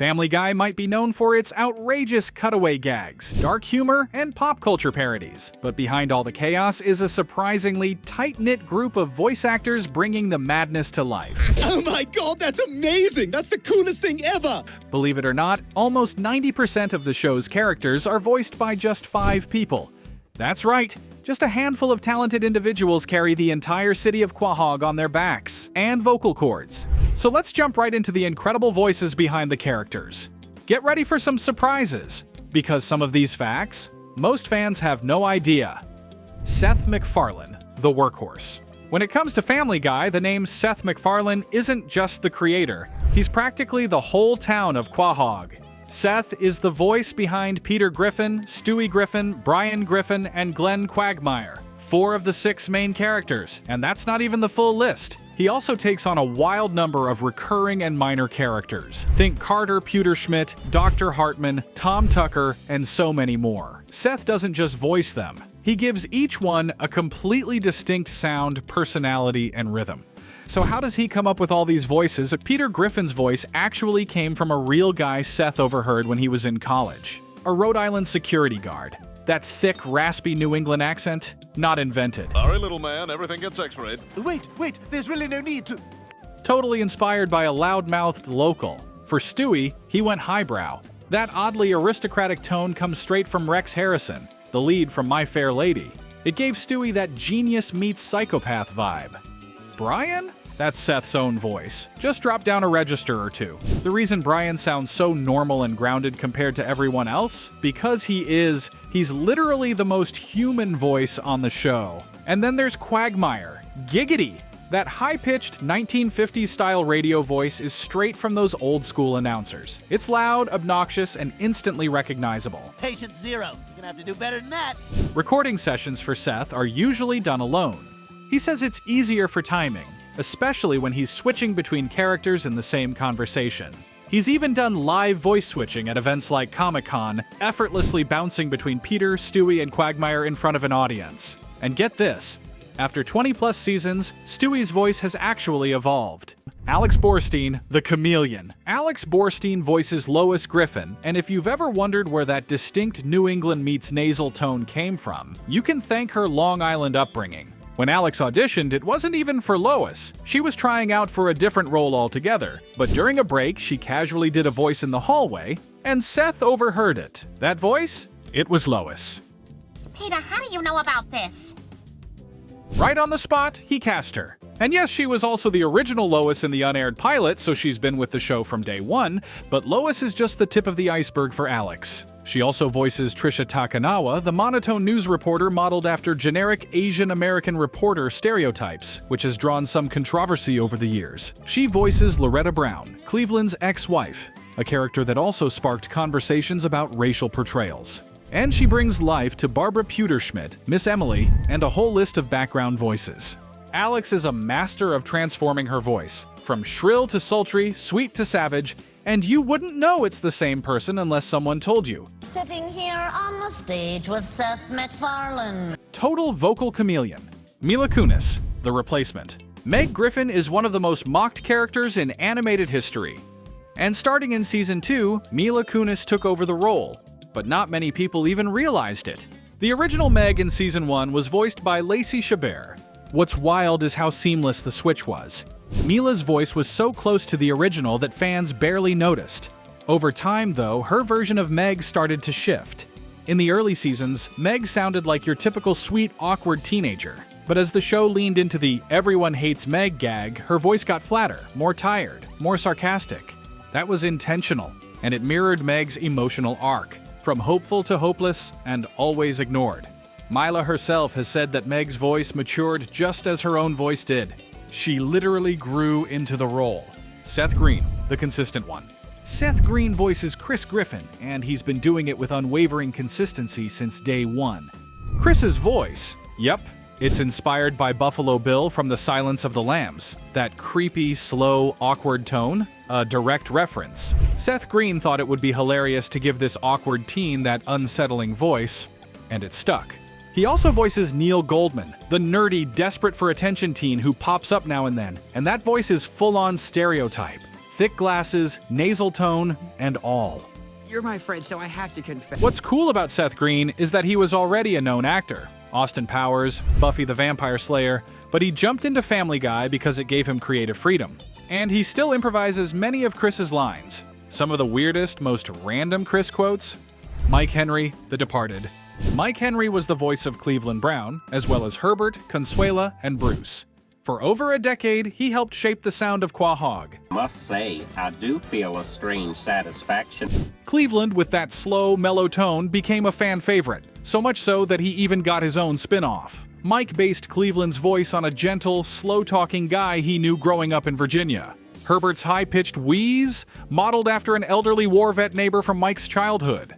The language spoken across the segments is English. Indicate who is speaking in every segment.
Speaker 1: Family Guy might be known for its outrageous cutaway gags, dark humor, and pop culture parodies. But behind all the chaos is a surprisingly tight-knit group of voice actors bringing the madness to life.
Speaker 2: Oh my god, that's amazing! That's the coolest thing ever!
Speaker 1: Believe it or not, almost 90% of the show's characters are voiced by just 5 people. That's right, just a handful of talented individuals carry the entire city of Quahog on their backs, and vocal cords. So let's jump right into the incredible voices behind the characters. Get ready for some surprises, because some of these facts, most fans have no idea. Seth MacFarlane, the workhorse. When it comes to Family Guy, the name Seth MacFarlane isn't just the creator. He's practically the whole town of Quahog. Seth is the voice behind Peter Griffin, Stewie Griffin, Brian Griffin, and Glenn Quagmire, 4 of the 6 main characters, and that's not even the full list. He also takes on a wild number of recurring and minor characters. Think Carter Pewterschmidt, Dr. Hartman, Tom Tucker, and so many more. Seth doesn't just voice them. He gives each one a completely distinct sound, personality, and rhythm. So how does he come up with all these voices? Peter Griffin's voice actually came from a real guy Seth overheard when he was in college. A Rhode Island security guard. That thick, raspy New England accent? Not invented.
Speaker 3: Sorry, little man, everything gets x-rayed.
Speaker 4: Wait, there's really no need to...
Speaker 1: Totally inspired by a loud-mouthed local. For Stewie, he went highbrow. That oddly aristocratic tone comes straight from Rex Harrison, the lead from My Fair Lady. It gave Stewie that genius meets psychopath vibe. Brian? That's Seth's own voice. Just drop down a register or 2. The reason Brian sounds so normal and grounded compared to everyone else? Because he's literally the most human voice on the show. And then there's Quagmire. Giggity! That high-pitched 1950s-style radio voice is straight from those old-school announcers. It's loud, obnoxious, and instantly recognizable.
Speaker 4: Patient 0. You're gonna have to do better than that.
Speaker 1: Recording sessions for Seth are usually done alone. He says it's easier for timing, especially when he's switching between characters in the same conversation. He's even done live voice switching at events like Comic-Con, effortlessly bouncing between Peter, Stewie, and Quagmire in front of an audience. And get this, after 20-plus seasons, Stewie's voice has actually evolved. Alex Borstein, the chameleon. Alex Borstein voices Lois Griffin, and if you've ever wondered where that distinct New England meets nasal tone came from, you can thank her Long Island upbringing. When Alex auditioned, it wasn't even for Lois. She was trying out for a different role altogether, but during a break, she casually did a voice in the hallway, and Seth overheard it. That voice? It was Lois.
Speaker 5: Peter, how do you know about this?
Speaker 1: Right on the spot, he cast her. And yes, she was also the original Lois in the unaired pilot, so she's been with the show from day 1, but Lois is just the tip of the iceberg for Alex. She also voices Trisha Takanawa, the monotone news reporter modeled after generic Asian American reporter stereotypes, which has drawn some controversy over the years. She voices Loretta Brown, Cleveland's ex-wife, a character that also sparked conversations about racial portrayals. And she brings life to Barbara Pewterschmidt, Miss Emily, and a whole list of background voices. Alex is a master of transforming her voice, from shrill to sultry, sweet to savage, and you wouldn't know it's the same person unless someone told you.
Speaker 6: Sitting here on the stage with Seth MacFarlane.
Speaker 1: Total vocal chameleon. Mila Kunis, the replacement. Meg Griffin is one of the most mocked characters in animated history. And starting in Season 2, Mila Kunis took over the role, but not many people even realized it. The original Meg in Season 1 was voiced by Lacey Chabert. What's wild is how seamless the switch was. Mila's voice was so close to the original that fans barely noticed. Over time, though, her version of Meg started to shift. In the early seasons, Meg sounded like your typical sweet, awkward teenager. But as the show leaned into the "everyone hates Meg" gag, her voice got flatter, more tired, more sarcastic. That was intentional, and it mirrored Meg's emotional arc, from hopeful to hopeless and always ignored. Mila herself has said that Meg's voice matured just as her own voice did. She literally grew into the role. Seth Green, the consistent one. Seth Green voices Chris Griffin, and he's been doing it with unwavering consistency since day 1. Chris's voice, yep, it's inspired by Buffalo Bill from The Silence of the Lambs. That creepy, slow, awkward tone, a direct reference. Seth Green thought it would be hilarious to give this awkward teen that unsettling voice, and it stuck. He also voices Neil Goldman, the nerdy, desperate for attention teen who pops up now and then, and that voice is full-on stereotype. thick glasses, nasal tone, and all.
Speaker 7: You're my friend, so I have to confess.
Speaker 1: What's cool about Seth Green is that he was already a known actor. Austin Powers, Buffy the Vampire Slayer, but he jumped into Family Guy because it gave him creative freedom. And he still improvises many of Chris's lines. Some of the weirdest, most random Chris quotes? Mike Henry, The Departed. Mike Henry was the voice of Cleveland Brown, as well as Herbert, Consuela, and Bruce. For over a decade, he helped shape the sound of Quahog.
Speaker 8: Must say, I do feel a strange satisfaction.
Speaker 1: Cleveland, with that slow, mellow tone, became a fan favorite, so much so that he even got his own spin-off. Mike based Cleveland's voice on a gentle, slow-talking guy he knew growing up in Virginia. Herbert's high-pitched wheeze, modeled after an elderly war vet neighbor from Mike's childhood.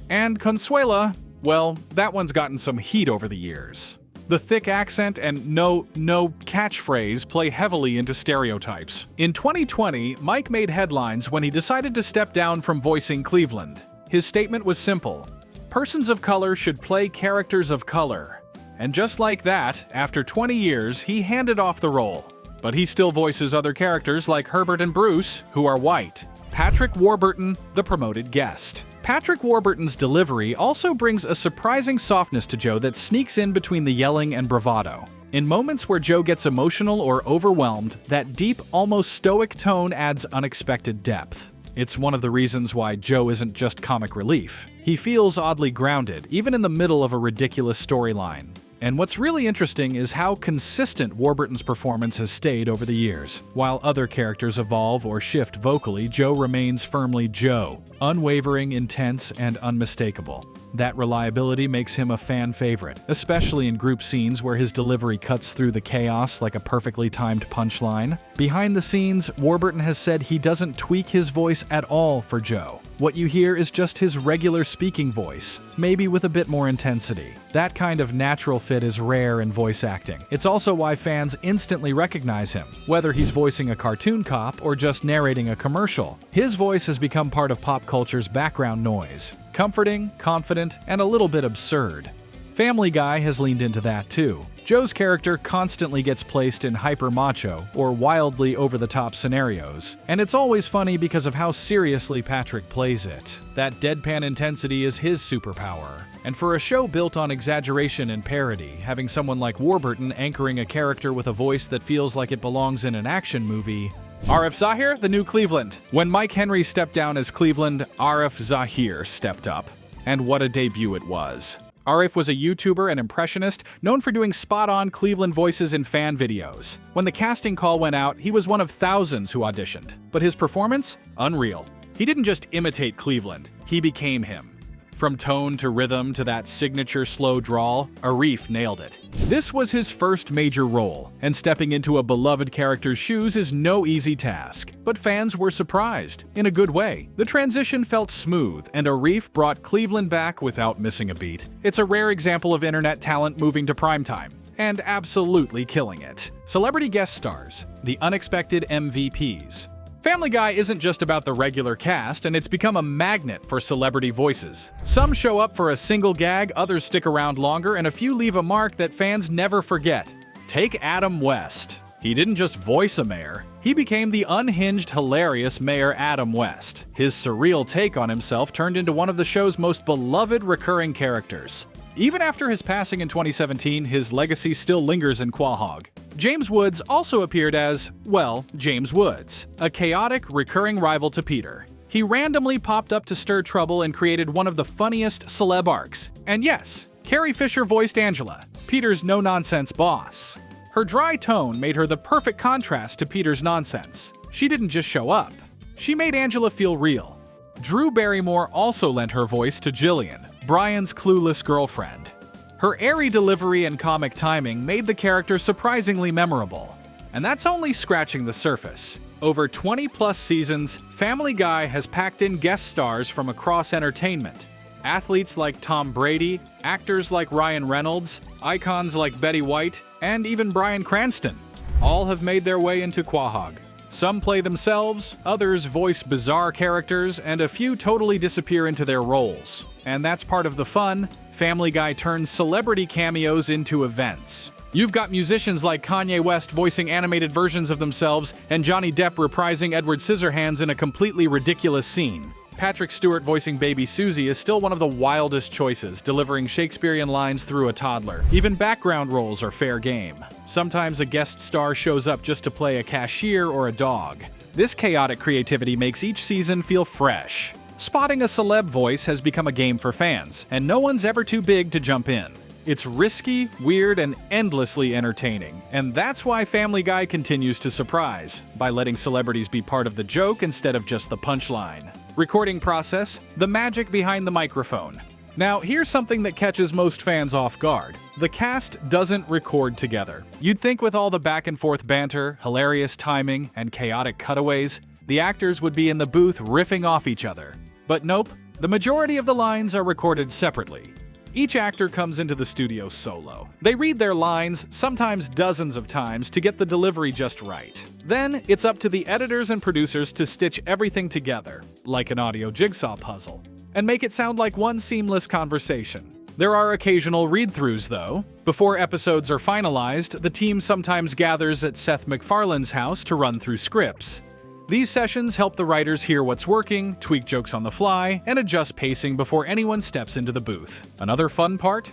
Speaker 1: And Consuela, well, that one's gotten some heat over the years. The thick accent and no catchphrase play heavily into stereotypes. In 2020, Mike made headlines when he decided to step down from voicing Cleveland. His statement was simple: persons of color should play characters of color. And just like that, after 20 years, he handed off the role. But he still voices other characters like Herbert and Bruce, who are white. Patrick Warburton, the promoted guest. Patrick Warburton's delivery also brings a surprising softness to Joe that sneaks in between the yelling and bravado. In moments where Joe gets emotional or overwhelmed, that deep, almost stoic tone adds unexpected depth. It's one of the reasons why Joe isn't just comic relief. He feels oddly grounded, even in the middle of a ridiculous storyline. And what's really interesting is how consistent Warburton's performance has stayed over the years. While other characters evolve or shift vocally, Joe remains firmly Joe, unwavering, intense, and unmistakable. That reliability makes him a fan favorite, especially in group scenes where his delivery cuts through the chaos like a perfectly timed punchline. Behind the scenes, Warburton has said he doesn't tweak his voice at all for Joe. What you hear is just his regular speaking voice, maybe with a bit more intensity. That kind of natural fit is rare in voice acting. It's also why fans instantly recognize him, whether he's voicing a cartoon cop or just narrating a commercial. His voice has become part of pop culture's background noise. Comforting, confident, and a little bit absurd. Family Guy has leaned into that too. Joe's character constantly gets placed in hyper-macho or wildly over-the-top scenarios, and it's always funny because of how seriously Patrick plays it. That deadpan intensity is his superpower. And for a show built on exaggeration and parody, having someone like Warburton anchoring a character with a voice that feels like it belongs in an action movie. Arif Zahir, the new Cleveland. When Mike Henry stepped down as Cleveland, Arif Zahir stepped up. And what a debut it was. Arif was a YouTuber and impressionist known for doing spot-on Cleveland voices in fan videos. When the casting call went out, he was one of thousands who auditioned. But his performance? Unreal. He didn't just imitate Cleveland, he became him. From tone to rhythm to that signature slow drawl, Arif nailed it. This was his first major role, and stepping into a beloved character's shoes is no easy task. But fans were surprised, in a good way. The transition felt smooth, and Arif brought Cleveland back without missing a beat. It's a rare example of internet talent moving to primetime, and absolutely killing it. Celebrity guest stars, the unexpected MVPs. Family Guy isn't just about the regular cast, and it's become a magnet for celebrity voices. Some show up for a single gag, others stick around longer, and a few leave a mark that fans never forget. Take Adam West. He didn't just voice a mayor, he became the unhinged, hilarious Mayor Adam West. His surreal take on himself turned into one of the show's most beloved recurring characters. Even after his passing in 2017, his legacy still lingers in Quahog. James Woods also appeared as, well, James Woods, a chaotic, recurring rival to Peter. He randomly popped up to stir trouble and created one of the funniest celeb arcs. And yes, Carrie Fisher voiced Angela, Peter's no-nonsense boss. Her dry tone made her the perfect contrast to Peter's nonsense. She didn't just show up, she made Angela feel real. Drew Barrymore also lent her voice to Jillian, Brian's clueless girlfriend. Her airy delivery and comic timing made the character surprisingly memorable. And that's only scratching the surface. Over 20-plus seasons, Family Guy has packed in guest stars from across entertainment. Athletes like Tom Brady, actors like Ryan Reynolds, icons like Betty White, and even Bryan Cranston. All have made their way into Quahog. Some play themselves, others voice bizarre characters, and a few totally disappear into their roles. And that's part of the fun. Family Guy turns celebrity cameos into events. You've got musicians like Kanye West voicing animated versions of themselves and Johnny Depp reprising Edward Scissorhands in a completely ridiculous scene. Patrick Stewart voicing Baby Susie is still one of the wildest choices, delivering Shakespearean lines through a toddler. Even background roles are fair game. Sometimes a guest star shows up just to play a cashier or a dog. This chaotic creativity makes each season feel fresh. Spotting a celeb voice has become a game for fans, and no one's ever too big to jump in. It's risky, weird, and endlessly entertaining, and that's why Family Guy continues to surprise, by letting celebrities be part of the joke instead of just the punchline. Recording process, the magic behind the microphone. Now, here's something that catches most fans off guard. The cast doesn't record together. You'd think with all the back-and-forth banter, hilarious timing, and chaotic cutaways, the actors would be in the booth riffing off each other. But nope, the majority of the lines are recorded separately. Each actor comes into the studio solo. They read their lines, sometimes dozens of times, to get the delivery just right. Then, it's up to the editors and producers to stitch everything together, like an audio jigsaw puzzle, and make it sound like one seamless conversation. There are occasional read-throughs, though. Before episodes are finalized, the team sometimes gathers at Seth MacFarlane's house to run through scripts. These sessions help the writers hear what's working, tweak jokes on the fly, and adjust pacing before anyone steps into the booth. Another fun part?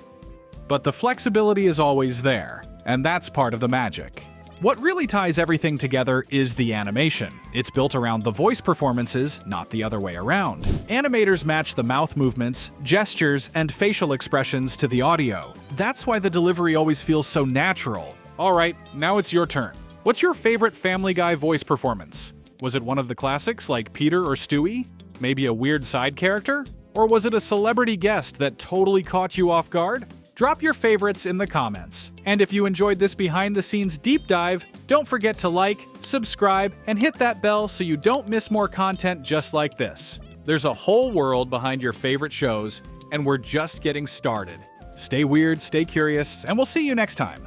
Speaker 1: But the flexibility is always there, and that's part of the magic. What really ties everything together is the animation. It's built around the voice performances, not the other way around. Animators match the mouth movements, gestures, and facial expressions to the audio. That's why the delivery always feels so natural. Alright, now it's your turn. What's your favorite Family Guy voice performance? Was it one of the classics like Peter or Stewie? Maybe a weird side character? Or was it a celebrity guest that totally caught you off guard? Drop your favorites in the comments. And if you enjoyed this behind-the-scenes deep dive, don't forget to like, subscribe, and hit that bell so you don't miss more content just like this. There's a whole world behind your favorite shows, and we're just getting started. Stay weird, stay curious, and we'll see you next time.